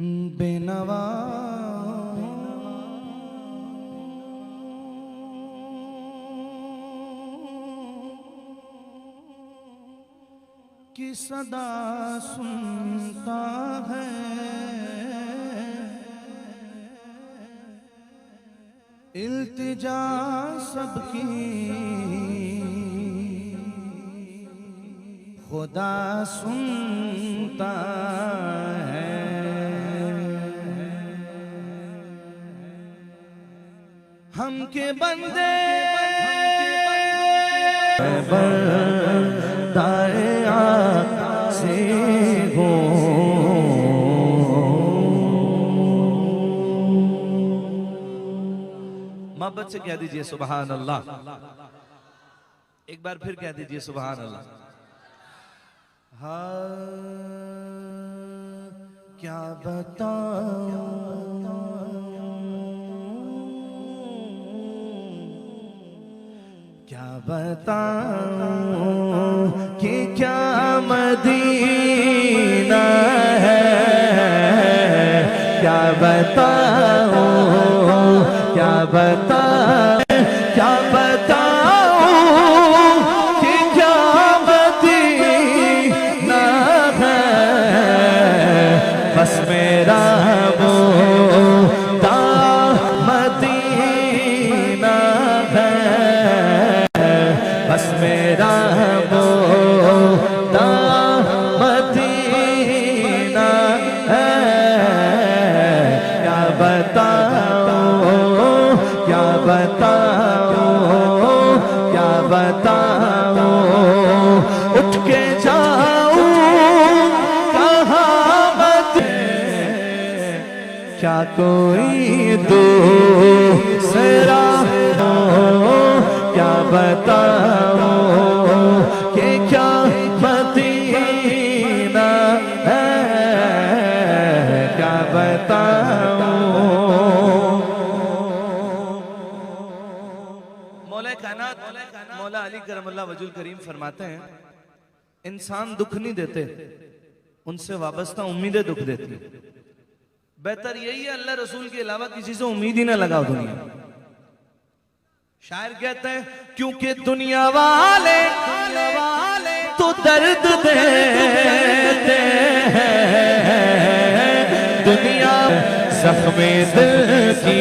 बेनवा की सदा सुनता है, इल्तिजा सबकी खुदा सुनता है। हम के बंदे दाए से हो, मोहब्बत से कह दीजिए सुभान अल्लाह। एक बार फिर कह दीजिए सुभान अल्लाह। हाँ क्या बताऊं, क्या बताऊं कि क्या मदीना है, क्या बताऊं, क्या बताऊं, क्या बताऊं कि क्या मदीना है। बस मेरा मुद्दा मदीना है, बस मेरा मुद्दा मदीना है। क्या बताऊं, क्या बताऊं, क्या बताऊं, उठ के जाऊं कहाँ क्या कोई दूसरा हो, क्या बताऊं कि क्या मदीना है, क्या बताऊं। मौला कायनात मौला अली करमल्लाह वजुल करीम फरमाते हैं, इंसान दुख नहीं देते, उनसे वाबस्ता उम्मीदें दुख देती हैं। बेहतर यही है अल्लाह रसूल के अलावा किसी से उम्मीद ही ना लगाओ दुनिया। शायर कहते हैं क्योंकि दुनिया वाले तो दर्द देते हैं, दुनिया जख्मे दिल की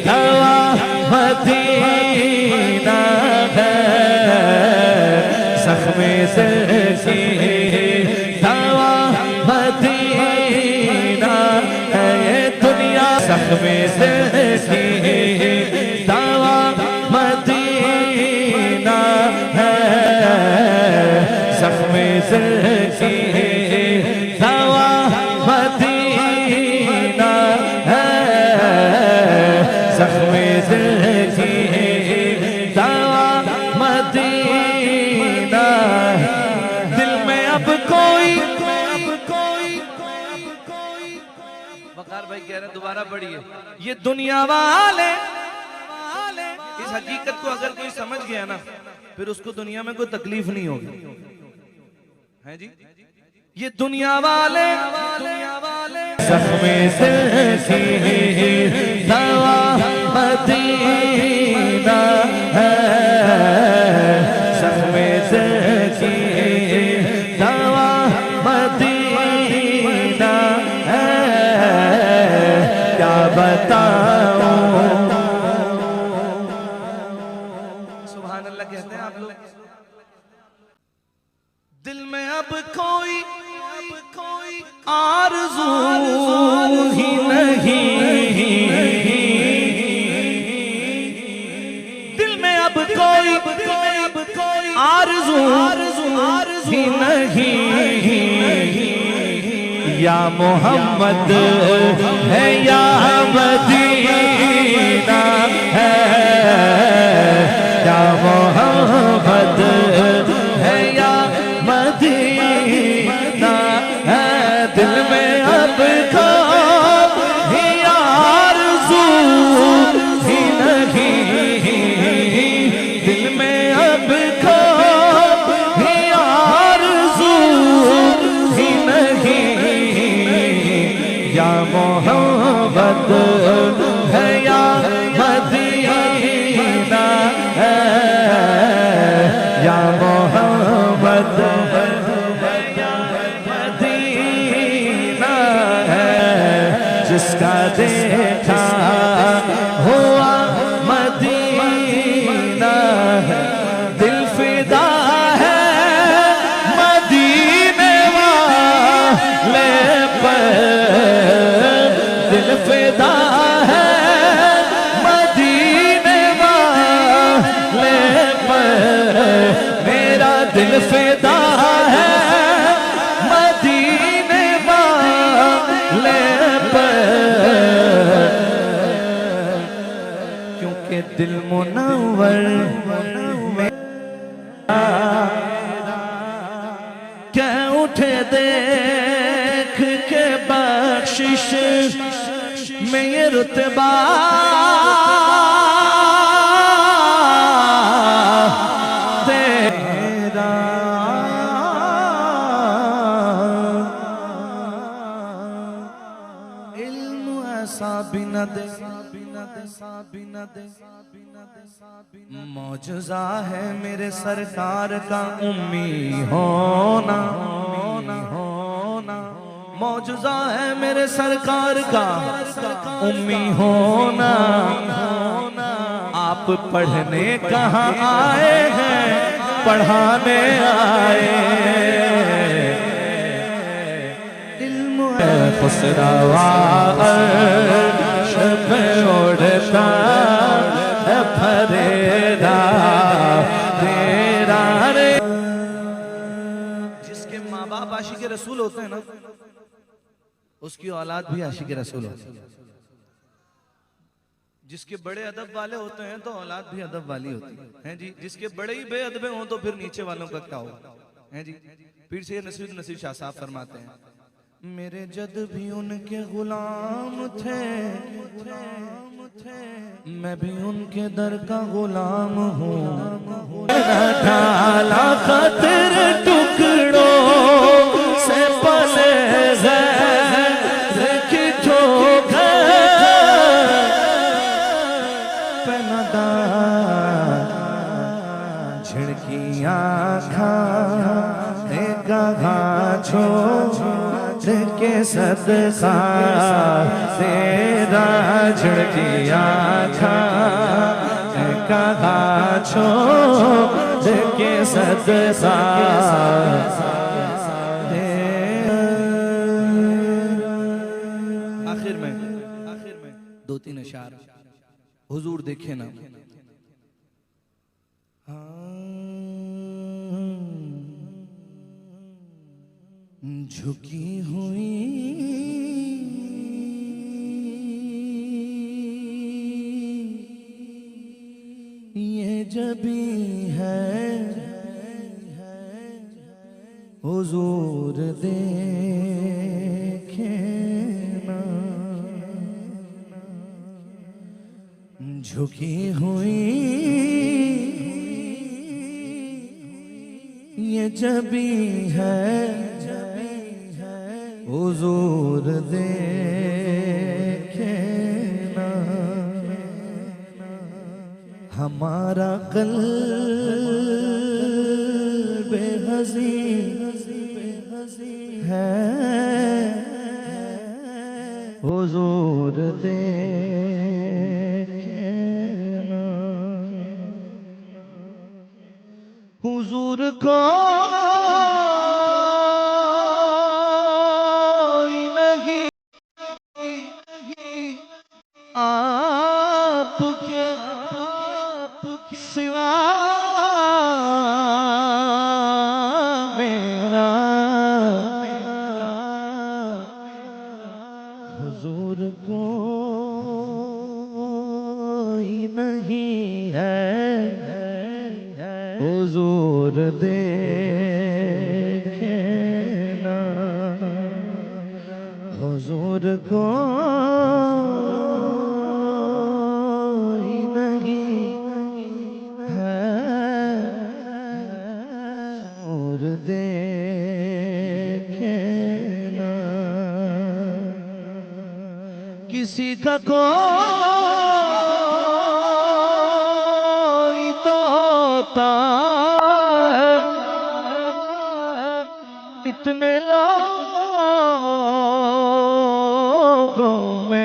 दवा मदीना है, जख्मे दिल की दवा मदीना है। ये दुनिया जख्मे दिल की दवा मदीना है, जख्मे दिल की दवा मदीना है, जख्मे दिल की दवा मदीना। दिल में अब कोई वकार भाई कह रहे हैं दोबारा पढ़िए। ये दुनिया वाले, इस हकीकत को अगर कोई समझ गया ना फिर उसको दुनिया में कोई तकलीफ नहीं होगी, है जी। ये दुनिया वाले जख्मे दिल की दवा मदीना है, जख्मे दिल की दवा मदीना है। क्या बताऊं, सुभान अल्लाह कहते हैं आप लोग। दिल में अब कोई आरज़ू ही नहीं, दिल में अब कोई आरज़ू ही नहीं। या मोहम्मद है या मदीना है, या मोहम्मद है या मदीना है। दिल में अब कोई आरज़ू ही नहीं, दिल में अब कोई आरज़ू ही नहीं। या मोहब्बत है या मदीना है, या मोहब्बत है या मदीना है, जिसका देखा हुआ मदीना है, दिल फिदा है मदीने वाले पर, दिल फिदा है मदीने वाले पर, मेरा दिल फिदा है मदीने वाले पर, क्योंकि दिल मुनव्वर क्या उठे देख के बख्शिश में ये रुतबा, तेरा इल्म ऐसा भी न दे, मौजज़ा है मेरे सरकार का उम्मी होना, मौजज़ा है मेरे सरकार का उम्मी होना, आप पढ़ने कहाँ आए हैं, पढ़ाने आए, इल्म है खुसरवा अर्श पे उड़ता है फरेदा तेरा रे। जिसके माँ बाप आशिक रसूल होते हैं ना, उसकी औलाद भी आशिक रसूल होती है। जिसके बड़े अदब वाले होते हैं तो औलाद भी अदब वाली होती है जी। जिसके बड़े ही बेअदबे हों तो फिर नीचे वालों का क्या होगा, है जी। पीर से नसीब शाह साहब फरमाते हैं, मेरे जद भी उनके गुलाम थे, मैं भी उनके दर का गुलाम हूँ, ढाला खतर टुकड़ों से पले की ठोकर, पहनादा झिड़कियाँ खा छोड़ के सदका तेरा, झिड़कियाँ खा कहा छोड़ के सदका, आखिर में दो तीन अशार हुजूर देखे ना, झुकी हुई ये जबी है हुजूर देखे ना, झुकी हुई ये जबी है हुजूर देखे ना, हमारा क़ल्ब हज़ी है हुजूर देखे ना, हुजूर को आपके सिवा मेरा हुजूर कोई नहीं है, हुजूर देखे ना, हुजूर को किसी का कोई तो होता है, इतने लोगों में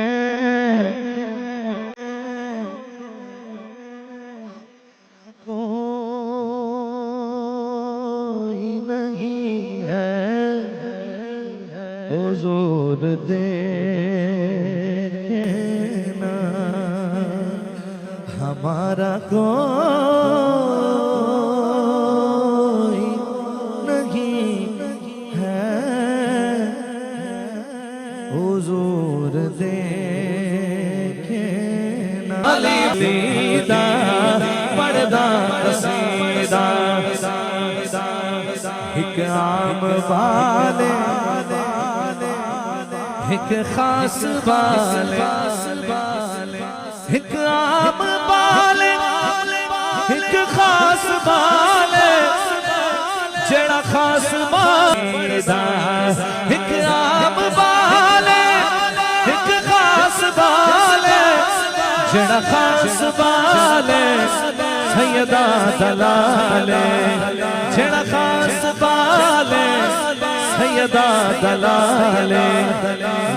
कोई नहीं है हुजूर देना हमारा कोई नहीं है हुजूर देना अलीदा पर्दा कसीदा एक आम वाले एक खास वाले एक आम वाले एक खास वाले जेड़ा खास वालेदा एक आम वाले एक खास वाले जेड़ा खास वाले सैयदा दलाले जेड़ा खास वाले सैयदा दलाले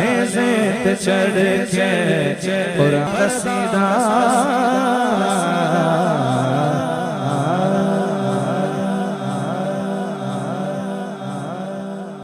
नेज़े ते चढ़ के और कसीदा